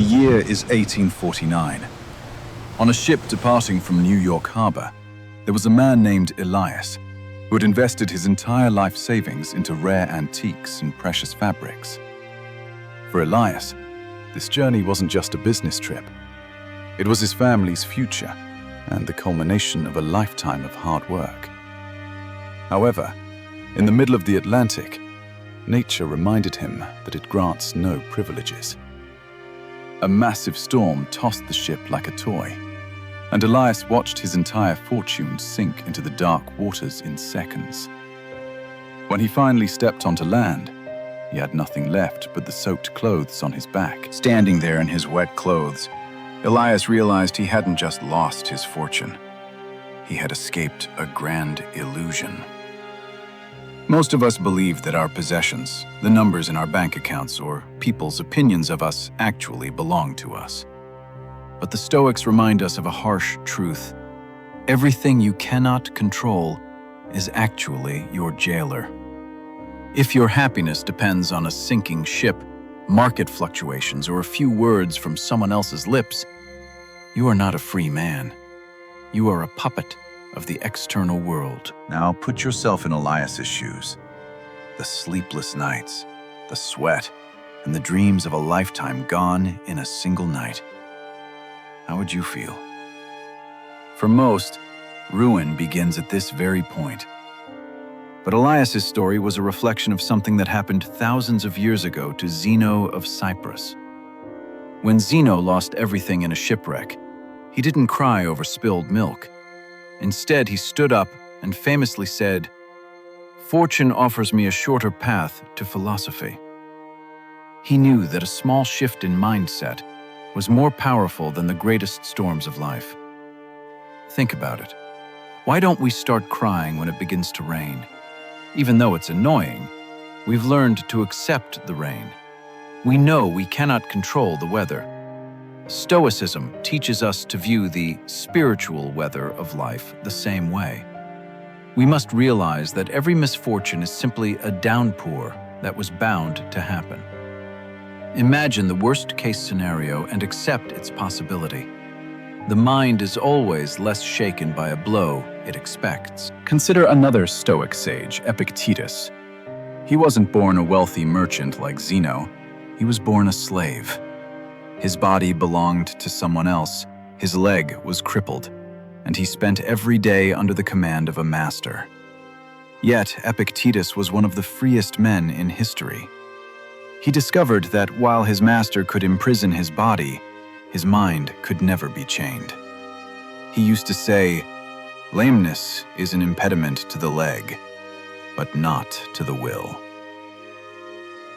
year is 1849. On a ship departing from New York Harbor, there was a man named Elias who had invested his entire life savings into rare antiques and precious fabrics. For Elias, this journey wasn't just a business trip. It was his family's future and the culmination of a lifetime of hard work. However, in the middle of the Atlantic, nature reminded him that it grants no privileges. A massive storm tossed the ship like a toy, and Elias watched his entire fortune sink into the dark waters in seconds. When he finally stepped onto land, he had nothing left but the soaked clothes on his back. Standing there in his wet clothes, Elias realized he hadn't just lost his fortune. He had escaped a grand illusion. Most of us believe that our possessions, the numbers in our bank accounts, or people's opinions of us actually belong to us. But the Stoics remind us of a harsh truth. Everything you cannot control is actually your jailer. If your happiness depends on a sinking ship, market fluctuations, or a few words from someone else's lips, you are not a free man. You are a puppet of the external world. Now put yourself in Elias's shoes. The sleepless nights, the sweat, and the dreams of a lifetime gone in a single night. How would you feel? For most, ruin begins at this very point. But Elias's story was a reflection of something that happened thousands of years ago to Zeno of Cyprus. When Zeno lost everything in a shipwreck, he didn't cry over spilled milk. Instead, he stood up and famously said, "Fortune offers me a shorter path to philosophy." He knew that a small shift in mindset was more powerful than the greatest storms of life. Think about it. Why don't we start crying when it begins to rain? Even though it's annoying, we've learned to accept the rain. We know we cannot control the weather. Stoicism teaches us to view the spiritual weather of life the same way. We must realize that every misfortune is simply a downpour that was bound to happen. Imagine the worst-case scenario and accept its possibility. The mind is always less shaken by a blow it expects. Consider another Stoic sage, Epictetus. He wasn't born a wealthy merchant like Zeno. He was born a slave. His body belonged to someone else, his leg was crippled, and he spent every day under the command of a master. Yet Epictetus was one of the freest men in history. He discovered that while his master could imprison his body, his mind could never be chained. He used to say, "Lameness is an impediment to the leg, but not to the will."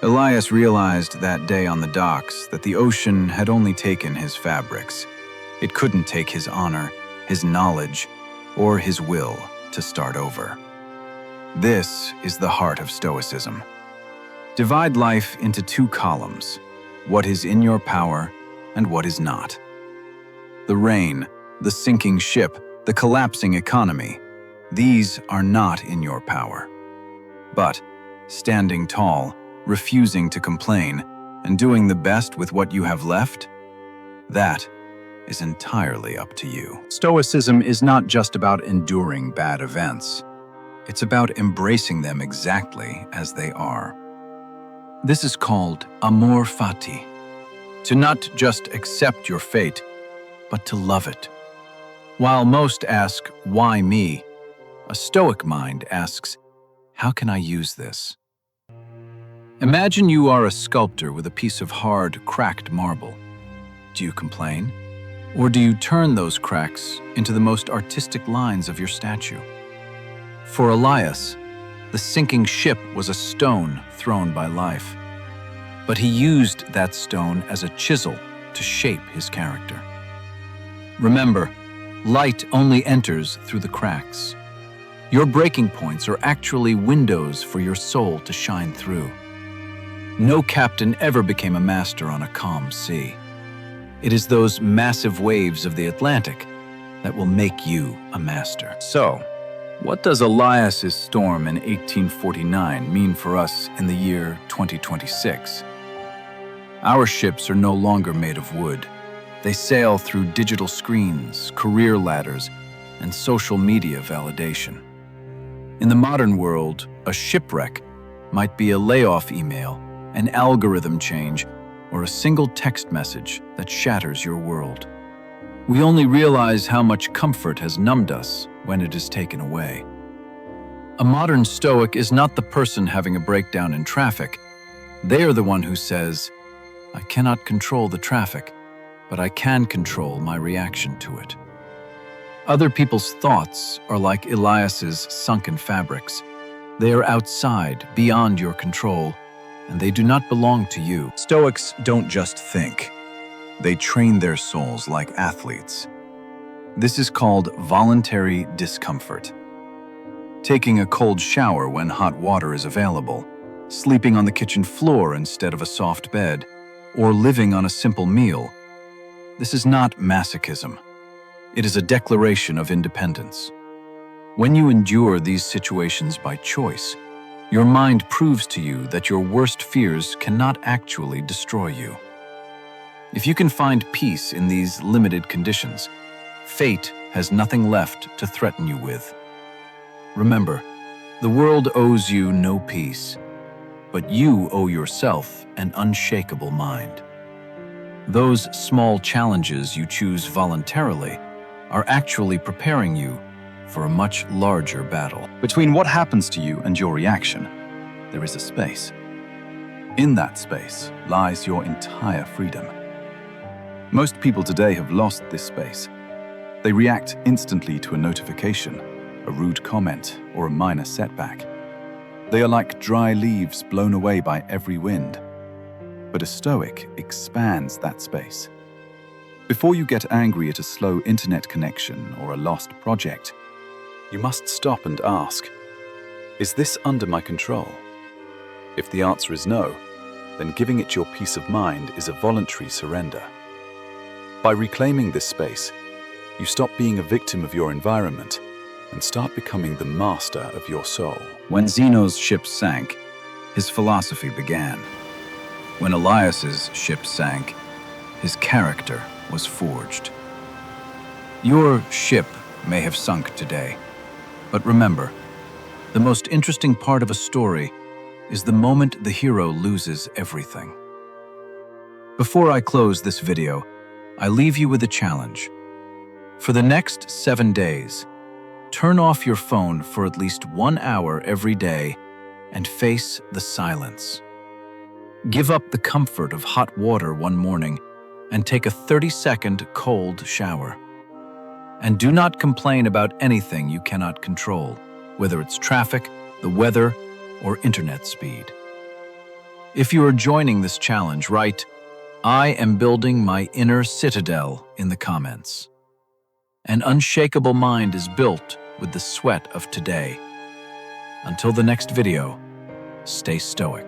Elias realized that day on the docks that the ocean had only taken his fabrics. It couldn't take his honor, his knowledge, or his will to start over. This is the heart of Stoicism. Divide life into two columns: what is in your power and what is not. The rain, the sinking ship, the collapsing economy, these are not in your power. But standing tall, refusing to complain, and doing the best with what you have left, that is entirely up to you. Stoicism is not just about enduring bad events. It's about embracing them exactly as they are. This is called Amor Fati, to not just accept your fate, but to love it. While most ask, "Why me?" a Stoic mind asks, "How can I use this?" Imagine you are a sculptor with a piece of hard, cracked marble. Do you complain? Or do you turn those cracks into the most artistic lines of your statue? For Elias, the sinking ship was a stone thrown by life. But he used that stone as a chisel to shape his character. Remember, light only enters through the cracks. Your breaking points are actually windows for your soul to shine through. No captain ever became a master on a calm sea. It is those massive waves of the Atlantic that will make you a master. So, what does Elias's storm in 1849 mean for us in the year 2026? Our ships are no longer made of wood. They sail through digital screens, career ladders, and social media validation. In the modern world, a shipwreck might be a layoff email, an algorithm change, or a single text message that shatters your world. We only realize how much comfort has numbed us when it is taken away. A modern Stoic is not the person having a breakdown in traffic. They are the one who says, "I cannot control the traffic, but I can control my reaction to it." Other people's thoughts are like Elias's sunken fabrics. They are outside, beyond your control, and they do not belong to you. Stoics don't just think. They train their souls like athletes. This is called voluntary discomfort. Taking a cold shower when hot water is available, sleeping on the kitchen floor instead of a soft bed, or living on a simple meal. This is not masochism. It is a declaration of independence. When you endure these situations by choice, your mind proves to you that your worst fears cannot actually destroy you. If you can find peace in these limited conditions, fate has nothing left to threaten you with. Remember, the world owes you no peace, but you owe yourself an unshakable mind. Those small challenges you choose voluntarily are actually preparing you for a much larger battle. Between what happens to you and your reaction, there is a space. In that space lies your entire freedom. Most people today have lost this space. They react instantly to a notification, a rude comment, or a minor setback. They are like dry leaves blown away by every wind. But a Stoic expands that space. Before you get angry at a slow internet connection or a lost project, you must stop and ask, is this under my control? If the answer is no, then giving it your peace of mind is a voluntary surrender. By reclaiming this space, you stop being a victim of your environment and start becoming the master of your soul. When Zeno's ship sank, his philosophy began. When Elias's ship sank, his character was forged. Your ship may have sunk today, but remember, the most interesting part of a story is the moment the hero loses everything. Before I close this video, I leave you with a challenge. For the next 7 days, turn off your phone for at least 1 hour every day and face the silence. Give up the comfort of hot water one morning and take a 30-second cold shower. And do not complain about anything you cannot control, whether it's traffic, the weather, or internet speed. If you are joining this challenge, write, "I am building my inner citadel" in the comments. An unshakable mind is built with the sweat of today. Until the next video, stay stoic.